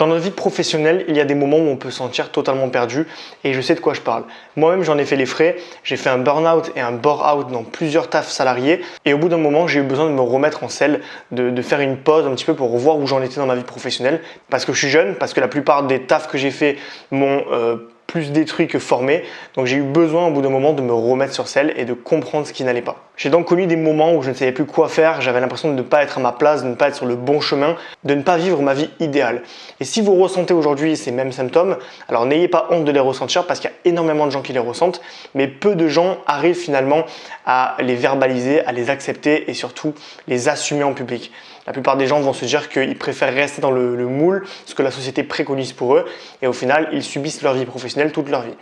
Dans notre vie professionnelle, il y a des moments où on peut se sentir totalement perdu et je sais de quoi je parle. Moi-même, j'en ai fait les frais. J'ai fait un burn-out et un bore-out dans plusieurs tafs salariés et au bout d'un moment, j'ai eu besoin de me remettre en selle, de faire une pause un petit peu pour voir où j'en étais dans ma vie professionnelle parce que je suis jeune, parce que la plupart des tafs que j'ai fait m'ont plus détruit que formé. Donc j'ai eu besoin au bout d'un moment de me remettre sur selle et de comprendre ce qui n'allait pas. J'ai donc connu des moments où je ne savais plus quoi faire, j'avais l'impression de ne pas être à ma place, de ne pas être sur le bon chemin, de ne pas vivre ma vie idéale. Et si vous ressentez aujourd'hui ces mêmes symptômes, alors n'ayez pas honte de les ressentir parce qu'il y a énormément de gens qui les ressentent, mais peu de gens arrivent finalement à les verbaliser, à les accepter et surtout les assumer en public. La plupart des gens vont se dire qu'ils préfèrent rester dans le moule, ce que la société préconise pour eux, et au final, ils subissent leur vie professionnelle toute leur vie.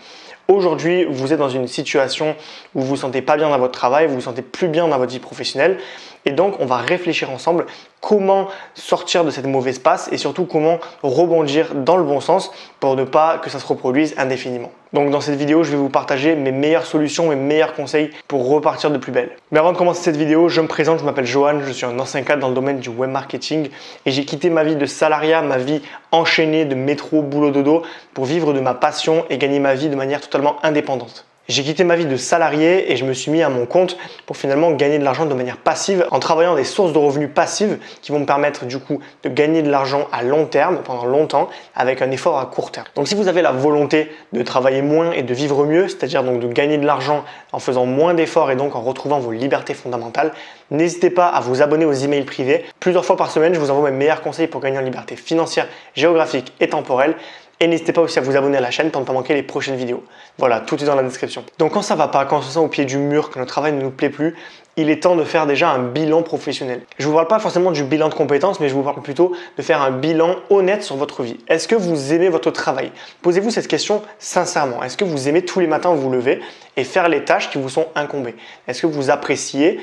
Aujourd'hui, vous êtes dans une situation où vous ne vous sentez pas bien dans votre travail, vous ne vous sentez plus bien dans votre vie professionnelle, et donc on va réfléchir ensemble comment sortir de cette mauvaise passe et surtout comment rebondir dans le bon sens pour ne pas que ça se reproduise indéfiniment. Donc dans cette vidéo, je vais vous partager mes meilleures solutions, mes meilleurs conseils pour repartir de plus belle. Mais avant de commencer cette vidéo, je me présente, je m'appelle Johan, je suis un ancien cadre dans le domaine du web marketing et j'ai quitté ma vie de salariat, ma vie enchaînée de métro, boulot, dodo pour vivre de ma passion et gagner ma vie de manière totalement indépendante. J'ai quitté ma vie de salarié et je me suis mis à mon compte pour finalement gagner de l'argent de manière passive en travaillant des sources de revenus passives qui vont me permettre du coup de gagner de l'argent à long terme, pendant longtemps, avec un effort à court terme. Donc si vous avez la volonté de travailler moins et de vivre mieux, c'est-à-dire donc de gagner de l'argent en faisant moins d'efforts et donc en retrouvant vos libertés fondamentales, n'hésitez pas à vous abonner aux emails privés. Plusieurs fois par semaine, je vous envoie mes meilleurs conseils pour gagner en liberté financière, géographique et temporelle. Et n'hésitez pas aussi à vous abonner à la chaîne pour ne pas manquer les prochaines vidéos. Voilà, tout est dans la description. Donc quand ça va pas, quand on se sent au pied du mur, que notre travail ne nous plaît plus, il est temps de faire déjà un bilan professionnel. Je ne vous parle pas forcément du bilan de compétences, mais je vous parle plutôt de faire un bilan honnête sur votre vie. Est-ce que vous aimez votre travail? Posez-vous cette question sincèrement. Est-ce que vous aimez tous les matins vous lever et faire les tâches qui vous sont incombées? Est-ce que vous appréciez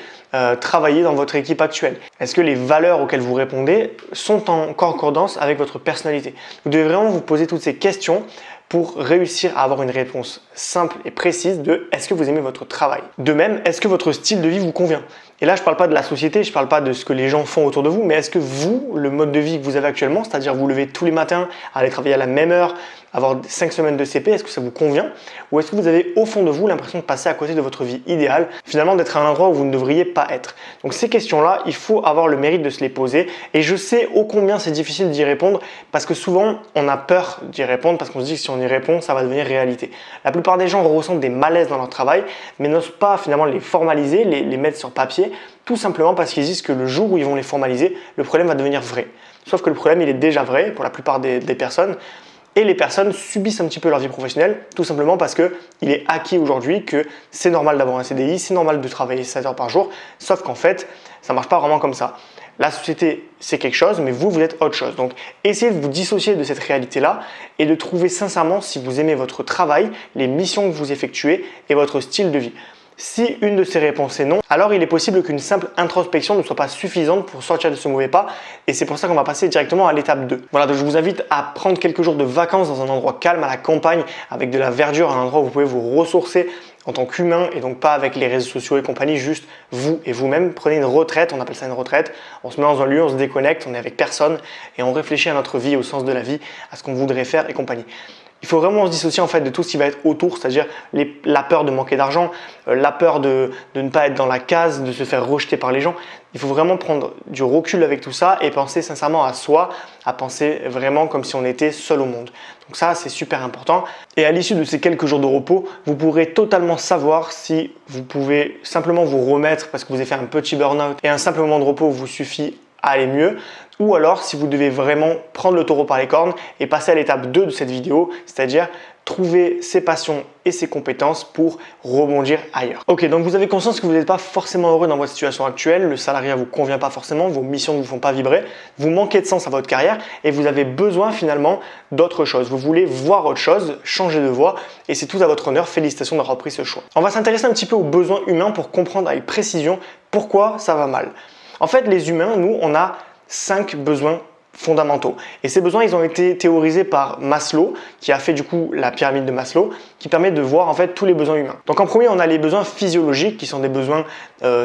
travailler dans votre équipe actuelle? Est-ce que les valeurs auxquelles vous répondez sont en concordance avec votre personnalité? Vous devez vraiment vous poser toutes ces questions pour réussir à avoir une réponse simple et précise de est-ce que vous aimez votre travail? De même, est-ce que votre style de vie vous convient? Et là, je ne parle pas de la société, je ne parle pas de ce que les gens font autour de vous, mais est-ce que vous, le mode de vie que vous avez actuellement, c'est-à-dire vous levez tous les matins, aller travailler à la même heure, avoir 5 semaines de CP, est-ce que ça vous convient? Ou est-ce que vous avez au fond de vous l'impression de passer à côté de votre vie idéale, finalement d'être à un endroit où vous ne devriez pas être? Donc ces questions-là, il faut avoir le mérite de se les poser et je sais ô combien c'est difficile d'y répondre parce que souvent on a peur d'y répondre parce qu'on se dit que si on y répond, ça va devenir réalité. La plupart des gens ressentent des malaises dans leur travail mais n'osent pas finalement les formaliser, les mettre sur papier, tout simplement parce qu'ils disent que le jour où ils vont les formaliser, le problème va devenir vrai. Sauf que le problème, il est déjà vrai pour la plupart des personnes. Et les personnes subissent un petit peu leur vie professionnelle, tout simplement parce qu'il est acquis aujourd'hui que c'est normal d'avoir un CDI, c'est normal de travailler 7 heures par jour, sauf qu'en fait, ça ne marche pas vraiment comme ça. La société, c'est quelque chose, mais vous êtes autre chose. Donc, essayez de vous dissocier de cette réalité-là et de trouver sincèrement si vous aimez votre travail, les missions que vous effectuez et votre style de vie. Si une de ces réponses est non, alors il est possible qu'une simple introspection ne soit pas suffisante pour sortir de ce mauvais pas et c'est pour ça qu'on va passer directement à l'étape 2. Voilà, donc je vous invite à prendre quelques jours de vacances dans un endroit calme, à la campagne, avec de la verdure, un endroit où vous pouvez vous ressourcer en tant qu'humain et donc pas avec les réseaux sociaux et compagnie, juste vous et vous-même. Prenez une retraite, on appelle ça une retraite, on se met dans un lieu, on se déconnecte, on est avec personne et on réfléchit à notre vie, au sens de la vie, à ce qu'on voudrait faire et compagnie. Il faut vraiment se dissocier en fait de tout ce qui va être autour, c'est-à-dire la peur de manquer d'argent, la peur de ne pas être dans la case, de se faire rejeter par les gens. Il faut vraiment prendre du recul avec tout ça et penser sincèrement à soi, à penser vraiment comme si on était seul au monde. Donc ça, c'est super important. Et à l'issue de ces quelques jours de repos, vous pourrez totalement savoir si vous pouvez simplement vous remettre parce que vous avez fait un petit burn-out et un simple moment de repos vous suffit à aller mieux, ou alors si vous devez vraiment prendre le taureau par les cornes et passer à l'étape 2 de cette vidéo, c'est-à-dire trouver ses passions et ses compétences pour rebondir ailleurs. Ok, donc vous avez conscience que vous n'êtes pas forcément heureux dans votre situation actuelle, le salariat ne vous convient pas forcément, vos missions ne vous font pas vibrer, vous manquez de sens à votre carrière et vous avez besoin finalement d'autre chose. Vous voulez voir autre chose, changer de voie et c'est tout à votre honneur. Félicitations d'avoir pris ce choix. On va s'intéresser un petit peu aux besoins humains pour comprendre avec précision pourquoi ça va mal. En fait, les humains, nous, on a 5 besoins fondamentaux. Et ces besoins, ils ont été théorisés par Maslow, qui a fait du coup la pyramide de Maslow, qui permet de voir en fait tous les besoins humains. Donc en premier, on a les besoins physiologiques, qui sont des besoins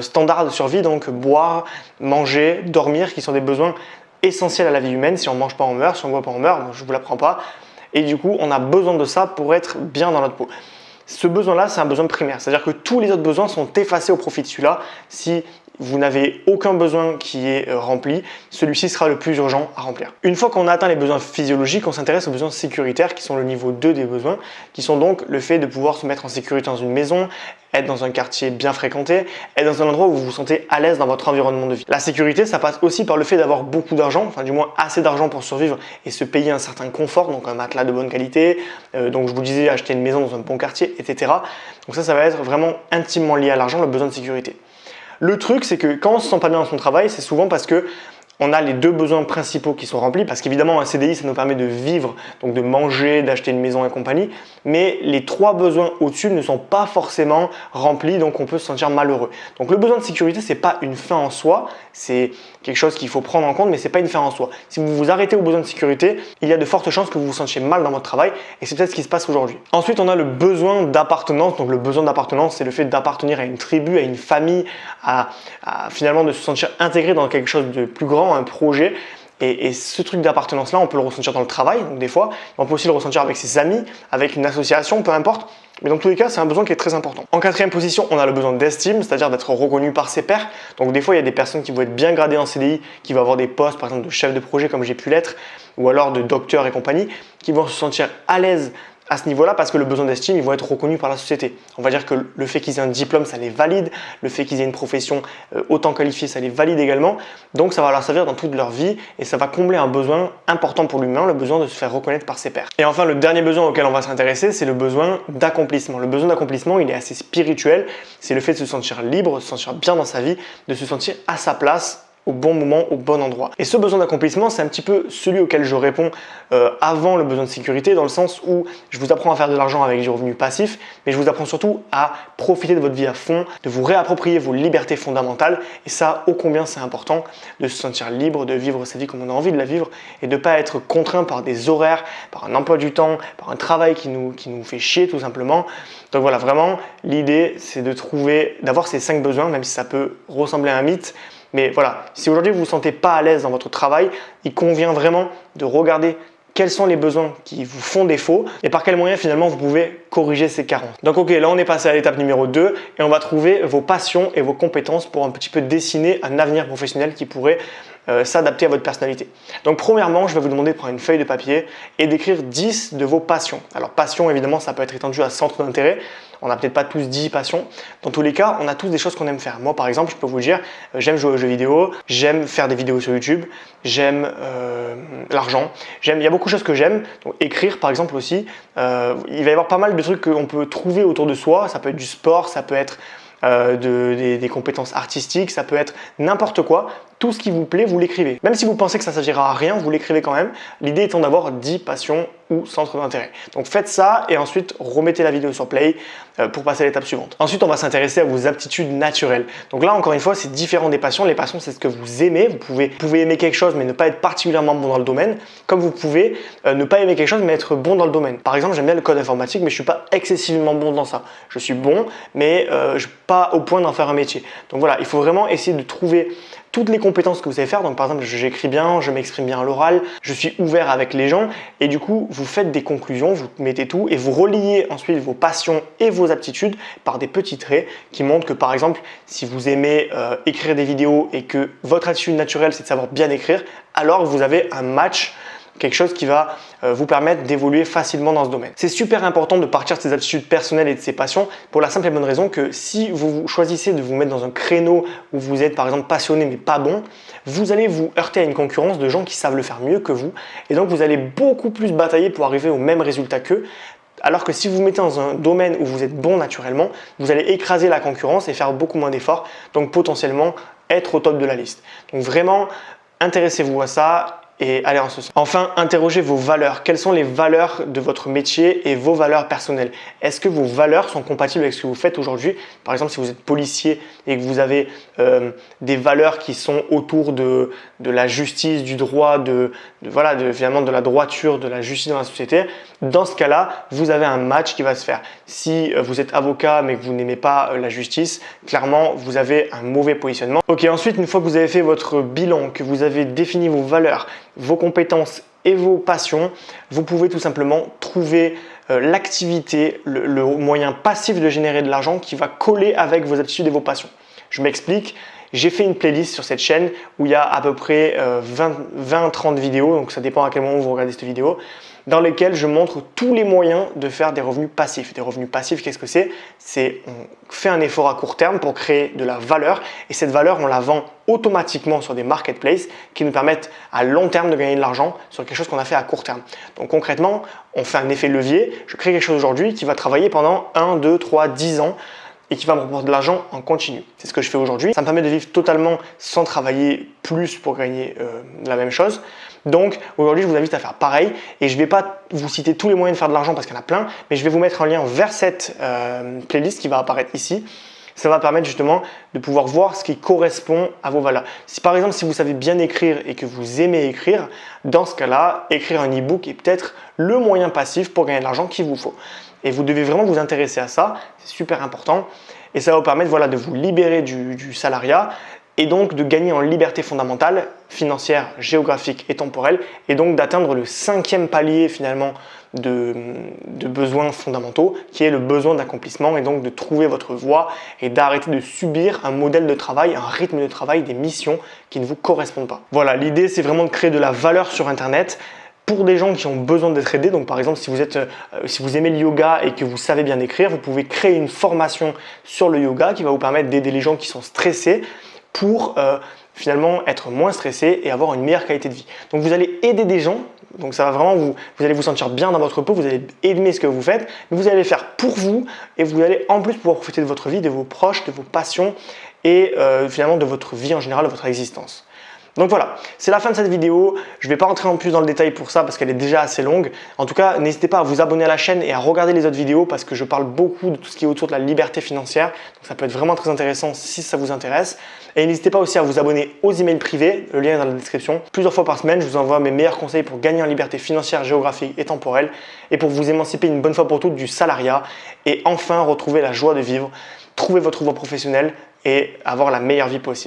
standards de survie, donc boire, manger, dormir, qui sont des besoins essentiel à la vie humaine. Si on ne mange pas, on meurt. Si on ne boit pas, on meurt. Bon, je ne vous l'apprends pas. Et du coup, on a besoin de ça pour être bien dans notre peau. Ce besoin-là, c'est un besoin primaire. C'est-à-dire que tous les autres besoins sont effacés au profit de celui-là. Si vous n'avez aucun besoin qui est rempli, celui-ci sera le plus urgent à remplir. Une fois qu'on a atteint les besoins physiologiques, on s'intéresse aux besoins sécuritaires qui sont le niveau 2 des besoins, qui sont donc le fait de pouvoir se mettre en sécurité dans une maison, être dans un quartier bien fréquenté, être dans un endroit où vous vous sentez à l'aise dans votre environnement de vie. La sécurité, ça passe aussi par le fait d'avoir beaucoup d'argent, enfin du moins assez d'argent pour survivre et se payer un certain confort, donc un matelas de bonne qualité, donc je vous disais acheter une maison dans un bon quartier, etc. Donc ça va être vraiment intimement lié à l'argent, le besoin de sécurité. Le truc, c'est que quand on se sent pas bien dans son travail, c'est souvent parce que on a les deux besoins principaux qui sont remplis, parce qu'évidemment un CDI ça nous permet de vivre, donc de manger, d'acheter une maison et compagnie, mais les trois besoins au-dessus ne sont pas forcément remplis, donc on peut se sentir malheureux. Donc le besoin de sécurité, c'est pas une fin en soi, c'est quelque chose qu'il faut prendre en compte, mais c'est pas une fin en soi. Si vous vous arrêtez au besoin de sécurité, il y a de fortes chances que vous vous sentiez mal dans votre travail, et c'est peut-être ce qui se passe aujourd'hui. Ensuite, on a le besoin d'appartenance. Donc le besoin d'appartenance, c'est le fait d'appartenir à une tribu, à une famille, à finalement de se sentir intégré dans quelque chose de plus grand, un projet. Et ce truc d'appartenance-là, on peut le ressentir dans le travail, donc des fois, on peut aussi le ressentir avec ses amis, avec une association, peu importe. Mais dans tous les cas, c'est un besoin qui est très important. En quatrième position, on a le besoin d'estime, c'est-à-dire d'être reconnu par ses pairs. Donc des fois, il y a des personnes qui vont être bien gradées en CDI, qui vont avoir des postes, par exemple de chef de projet comme j'ai pu l'être, ou alors de docteur et compagnie, qui vont se sentir à l'aise à ce niveau-là parce que le besoin d'estime, ils vont être reconnus par la société. On va dire que le fait qu'ils aient un diplôme, ça les valide. Le fait qu'ils aient une profession autant qualifiée, ça les valide également. Donc ça va leur servir dans toute leur vie et ça va combler un besoin important pour l'humain, le besoin de se faire reconnaître par ses pairs. Et enfin, le dernier besoin auquel on va s'intéresser, c'est le besoin d'accomplissement. Le besoin d'accomplissement, il est assez spirituel. C'est le fait de se sentir libre, de se sentir bien dans sa vie, de se sentir à sa place, au bon moment, au bon endroit. Et ce besoin d'accomplissement, c'est un petit peu celui auquel je réponds avant le besoin de sécurité, dans le sens où je vous apprends à faire de l'argent avec du revenu passif, mais je vous apprends surtout à profiter de votre vie à fond, de vous réapproprier vos libertés fondamentales. Et ça, ô combien c'est important de se sentir libre, de vivre sa vie comme on a envie de la vivre et de ne pas être contraint par des horaires, par un emploi du temps, par un travail qui nous fait chier tout simplement. Donc voilà, vraiment, l'idée, c'est d'avoir ces 5 besoins, même si ça peut ressembler à un mythe. Mais voilà, si aujourd'hui vous ne vous sentez pas à l'aise dans votre travail, il convient vraiment de regarder quels sont les besoins qui vous font défaut et par quels moyens finalement vous pouvez corriger ces carences. Donc ok, là on est passé à l'étape numéro 2 et on va trouver vos passions et vos compétences pour un petit peu dessiner un avenir professionnel qui pourrait s'adapter à votre personnalité. Donc premièrement, je vais vous demander de prendre une feuille de papier et d'écrire 10 de vos passions. Alors passion, évidemment, ça peut être étendu à centre d'intérêt. On n'a peut-être pas tous 10 passions. Dans tous les cas, on a tous des choses qu'on aime faire. Moi, par exemple, je peux vous dire, j'aime jouer aux jeux vidéo, j'aime faire des vidéos sur YouTube, j'aime l'argent, il y a beaucoup de choses que j'aime. Donc écrire, par exemple, aussi. Il va y avoir pas mal de trucs qu'on peut trouver autour de soi. Ça peut être du sport, ça peut être des compétences artistiques, ça peut être n'importe quoi. Tout ce qui vous plaît, vous l'écrivez. Même si vous pensez que ça ne s'agira à rien, vous l'écrivez quand même. L'idée étant d'avoir 10 passions ou centres d'intérêt. Donc faites ça et ensuite remettez la vidéo sur play pour passer à l'étape suivante. Ensuite, on va s'intéresser à vos aptitudes naturelles. Donc là, encore une fois, c'est différent des passions. Les passions, c'est ce que vous aimez. Vous pouvez aimer quelque chose mais ne pas être particulièrement bon dans le domaine. Comme vous pouvez ne pas aimer quelque chose mais être bon dans le domaine. Par exemple, j'aime bien le code informatique mais je ne suis pas excessivement bon dans ça. Je suis bon mais je ne suis pas au point d'en faire un métier. Donc voilà, il faut vraiment essayer de trouver toutes les compétences que vous savez faire. Donc par exemple, j'écris bien, je m'exprime bien à l'oral, je suis ouvert avec les gens et du coup, vous faites des conclusions, vous mettez tout et vous reliez ensuite vos passions et vos aptitudes par des petits traits qui montrent que par exemple, si vous aimez écrire des vidéos et que votre attitude naturelle, c'est de savoir bien écrire, alors vous avez un match, quelque chose qui va vous permettre d'évoluer facilement dans ce domaine. C'est super important de partir de ses attitudes personnelles et de ses passions pour la simple et bonne raison que si vous choisissez de vous mettre dans un créneau où vous êtes par exemple passionné mais pas bon, vous allez vous heurter à une concurrence de gens qui savent le faire mieux que vous et donc vous allez beaucoup plus batailler pour arriver au même résultat qu'eux. Alors que si vous vous mettez dans un domaine où vous êtes bon naturellement, vous allez écraser la concurrence et faire beaucoup moins d'efforts, donc potentiellement être au top de la liste. Donc vraiment, intéressez-vous à ça. et aller en ce sens. Enfin, interrogez vos valeurs. Quelles sont les valeurs de votre métier et vos valeurs personnelles? Est-ce que vos valeurs sont compatibles avec ce que vous faites aujourd'hui? Par exemple, si vous êtes policier et que vous avez des valeurs qui sont autour de la justice, du droit, finalement de la droiture, de la justice dans la société, dans ce cas-là, vous avez un match qui va se faire. Si vous êtes avocat mais que vous n'aimez pas la justice, clairement, vous avez un mauvais positionnement. Ok, ensuite, une fois que vous avez fait votre bilan, que vous avez défini vos valeurs, vos compétences et vos passions, vous pouvez tout simplement trouver l'activité, le moyen passif de générer de l'argent qui va coller avec vos attitudes et vos passions. Je m'explique. J'ai fait une playlist sur cette chaîne où il y a à peu près 20-30 vidéos, donc ça dépend à quel moment vous regardez cette vidéo, dans lesquelles je montre tous les moyens de faire des revenus passifs. Des revenus passifs, qu'est-ce que c'est? C'est on fait un effort à court terme pour créer de la valeur et cette valeur, on la vend automatiquement sur des marketplaces qui nous permettent à long terme de gagner de l'argent sur quelque chose qu'on a fait à court terme. Donc concrètement, on fait un effet levier. Je crée quelque chose aujourd'hui qui va travailler pendant 1, 2, 3, 10 ans et qui va me rapporter de l'argent en continu. C'est ce que je fais aujourd'hui. Ça me permet de vivre totalement sans travailler plus pour gagner la même chose. Donc aujourd'hui, je vous invite à faire pareil et je ne vais pas vous citer tous les moyens de faire de l'argent parce qu'il y en a plein, mais je vais vous mettre un lien vers cette playlist qui va apparaître ici. Ça va permettre justement de pouvoir voir ce qui correspond à vos valeurs. Si par exemple, si vous savez bien écrire et que vous aimez écrire, dans ce cas-là, écrire un e-book est peut-être le moyen passif pour gagner de l'argent qu'il vous faut. Et vous devez vraiment vous intéresser à ça, c'est super important. Et ça va vous permettre de vous libérer du salariat et donc de gagner en liberté fondamentale, financière, géographique et temporelle et donc d'atteindre le 5e palier finalement de besoins fondamentaux qui est le besoin d'accomplissement et donc de trouver votre voie et d'arrêter de subir un modèle de travail, un rythme de travail, des missions qui ne vous correspondent pas. Voilà, l'idée c'est vraiment de créer de la valeur sur Internet pour des gens qui ont besoin d'être aidés. Donc par exemple, si vous aimez le yoga et que vous savez bien écrire, vous pouvez créer une formation sur le yoga qui va vous permettre d'aider les gens qui sont stressés pour finalement être moins stressés et avoir une meilleure qualité de vie. Donc vous allez aider des gens, donc ça va vraiment vous allez vous sentir bien dans votre peau, vous allez aimer ce que vous faites, mais vous allez le faire pour vous et vous allez en plus pouvoir profiter de votre vie, de vos proches, de vos passions et finalement de votre vie en général, de votre existence. Donc voilà, c'est la fin de cette vidéo. Je ne vais pas rentrer en plus dans le détail pour ça parce qu'elle est déjà assez longue. En tout cas, n'hésitez pas à vous abonner à la chaîne et à regarder les autres vidéos parce que je parle beaucoup de tout ce qui est autour de la liberté financière. Donc ça peut être vraiment très intéressant si ça vous intéresse. Et n'hésitez pas aussi à vous abonner aux emails privés, le lien est dans la description. Plusieurs fois par semaine, je vous envoie mes meilleurs conseils pour gagner en liberté financière, géographique et temporelle et pour vous émanciper une bonne fois pour toutes du salariat et enfin retrouver la joie de vivre, trouver votre voie professionnelle et avoir la meilleure vie possible.